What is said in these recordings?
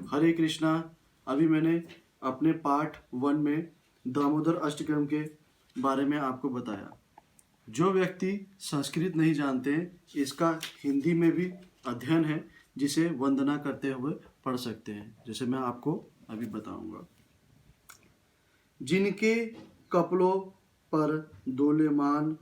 हरे कृष्णा। अभी मैंने अपने पार्ट 1 में दामोदर अष्टकम के बारे में आपको बताया। जो व्यक्ति संस्कृत नहीं जानते हैं, इसका हिंदी में भी अध्ययन है, जिसे वंदना करते हुए पढ़ सकते हैं, जैसे मैं आपको अभी बताऊंगा। जिनके कपड़ों पर दोलेमान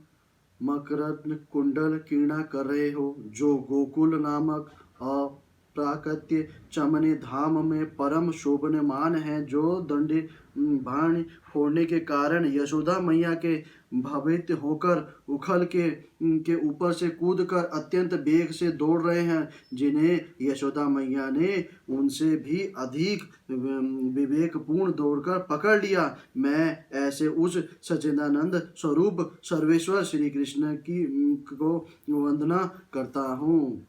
मकरंद कुंडल क्रीड़ा कर रहे हो, जो गोकुल नामक अप्राकृत्य चमने धाम में परम शोभनमान है, जो दंडे बाण फोड़ने के कारण यशोदा मैया के भयभीत होकर उखल के ऊपर से कूदकर अत्यंत वेग से दौड़ रहे हैं, जिन्हें यशोदा मैया ने उनसे भी अधिक विवेकपूर्ण दौड़कर पकड़ लिया। मैं ऐसे उस सच्चिदानंद स्वरूप सर्वेश्वर श्री कृष्ण को वंदना करता हूँ।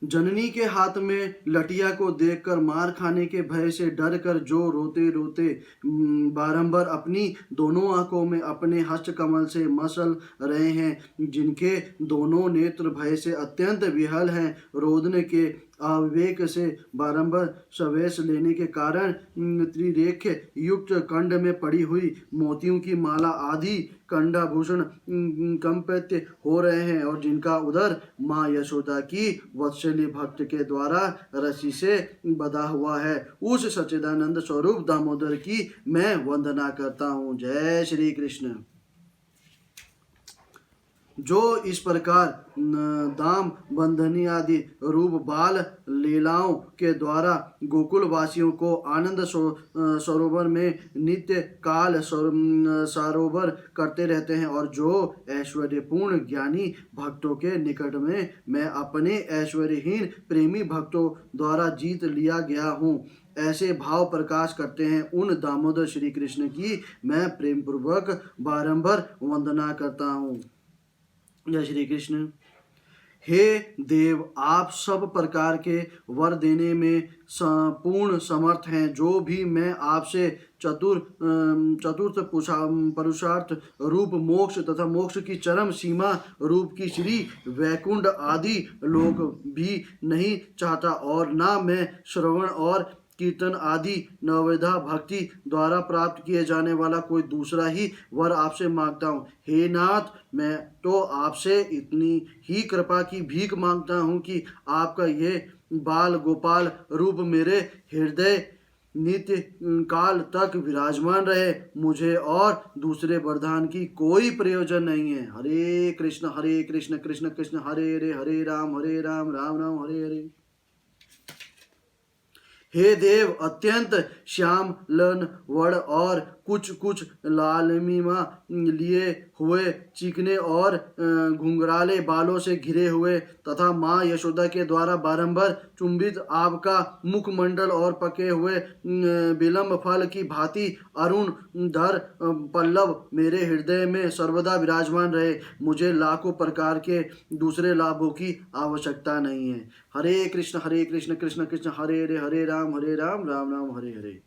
जननी के हाथ में लटिया को देखकर मार खाने के भय से डर कर जो रोते रोते बारंबार अपनी दोनों आंखों में अपने हस्त कमल से मसल रहे हैं, जिनके दोनों नेत्र भय से अत्यंत विहल हैं, रोदने के अविवेक से बारंबार सवेश लेने के कारण त्रिरेख युक्त कंड में पड़ी हुई मोतियों की माला आदि कंडाभूषण कंपित हो रहे हैं, और जिनका उदर माँ यशोदा की वत्सली भक्त के द्वारा रस्सी से बंधा हुआ है, उस सच्चिदानंद स्वरूप दामोदर की मैं वंदना करता हूँ। जय श्री कृष्ण। जो इस प्रकार दाम बंधनी आदि रूप बाल लीलाओं के द्वारा गोकुल वासियों को आनंद सरोवर में नित्य काल सरोवर करते रहते हैं, और जो ऐश्वर्यपूर्ण ज्ञानी भक्तों के निकट में मैं अपने ऐश्वर्यहीन प्रेमी भक्तों द्वारा जीत लिया गया हूँ, ऐसे भाव प्रकाश करते हैं, उन दामोदर श्री कृष्ण की मैं प्रेम पूर्वक बारंबार वंदना करता हूँ। जय श्री कृष्ण। हे देव, आप सब प्रकार के वर देने में पूर्ण समर्थ हैं। जो भी मैं आपसे चतुर्थ पुरुषार्थ रूप मोक्ष तथा मोक्ष की चरम सीमा रूप की श्री वैकुंठ आदि लोक भी नहीं चाहता, और ना मैं श्रवण और कीर्तन आदि नवविधा भक्ति द्वारा प्राप्त किए जाने वाला कोई दूसरा ही वर आपसे मांगता हूँ। हे नाथ, मैं तो आपसे इतनी ही कृपा की भीख मांगता हूँ कि आपका ये बाल गोपाल रूप मेरे हृदय नित्य काल तक विराजमान रहे। मुझे और दूसरे वरदान की कोई प्रयोजन नहीं है। हरे कृष्ण कृष्ण कृष्ण हरे राम राम राम हरे हरे। हे देव, अत्यंत श्याम लन वड़ और कुछ लालिमा लिए हुए चिकने और घुंघराले बालों से घिरे हुए तथा माँ यशोदा के द्वारा बारंबार चुंबित आपका मुखमंडल और पके हुए बिलम्ब फल की भांति अरुण धर पल्लव मेरे हृदय में सर्वदा विराजमान रहे। मुझे लाखों प्रकार के दूसरे लाभों की आवश्यकता नहीं है। हरे कृष्ण कृष्ण कृष्ण हरे राम राम राम हरे हरे।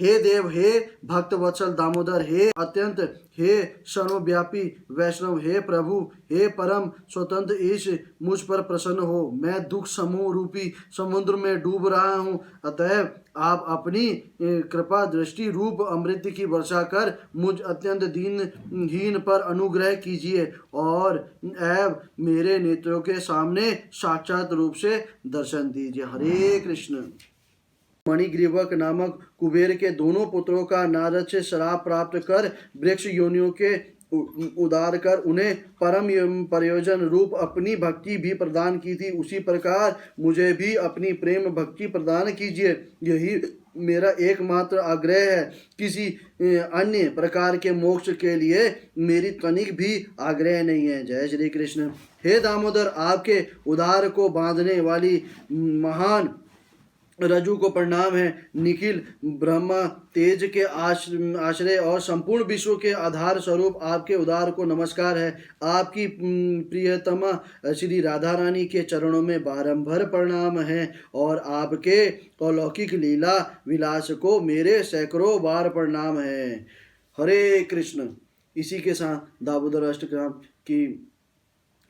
हे देव, हे भक्त वत्सल दामोदर, हे अत्यंत, हे सर्वव्यापी वैष्णव, हे प्रभु, हे परम स्वतंत्र ईश, मुझ पर प्रसन्न हो। मैं दुख समूह रूपी समुद्र में डूब रहा हूँ, अतएव आप अपनी कृपा दृष्टि रूप अमृत की वर्षा कर मुझ अत्यंत दीनहीन पर अनुग्रह कीजिए, और एव मेरे नेत्रों के सामने साक्षात रूप से दर्शन दीजिए। हरे कृष्ण। मणिग्रीवक नामक कुबेर के दोनों पुत्रों का नारद से श्राप प्राप्त कर वृक्ष योनियों के उदार कर उन्हें परम प्रयोजन रूप अपनी भक्ति भी प्रदान की थी, उसी प्रकार मुझे भी अपनी प्रेम भक्ति प्रदान कीजिए। यही मेरा एकमात्र आग्रह है। किसी अन्य प्रकार के मोक्ष के लिए मेरी तनिक भी आग्रह नहीं है। जय श्री कृष्ण। हे दामोदर, आपके उदार को बांधने वाली महान रज्जु को प्रणाम है। निखिल ब्रह्मा तेज के आश्रय और संपूर्ण विश्व के आधार स्वरूप आपके उदार को नमस्कार है। आपकी प्रियतमा श्री राधा रानी के चरणों में बारंबार प्रणाम है, और आपके अलौकिक लीला विलास को मेरे सैकड़ों बार प्रणाम है। हरे कृष्ण। इसी के साथ दामोदर अष्टकम की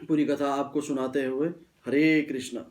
पूरी कथा आपको सुनाते हुए हरे कृष्ण।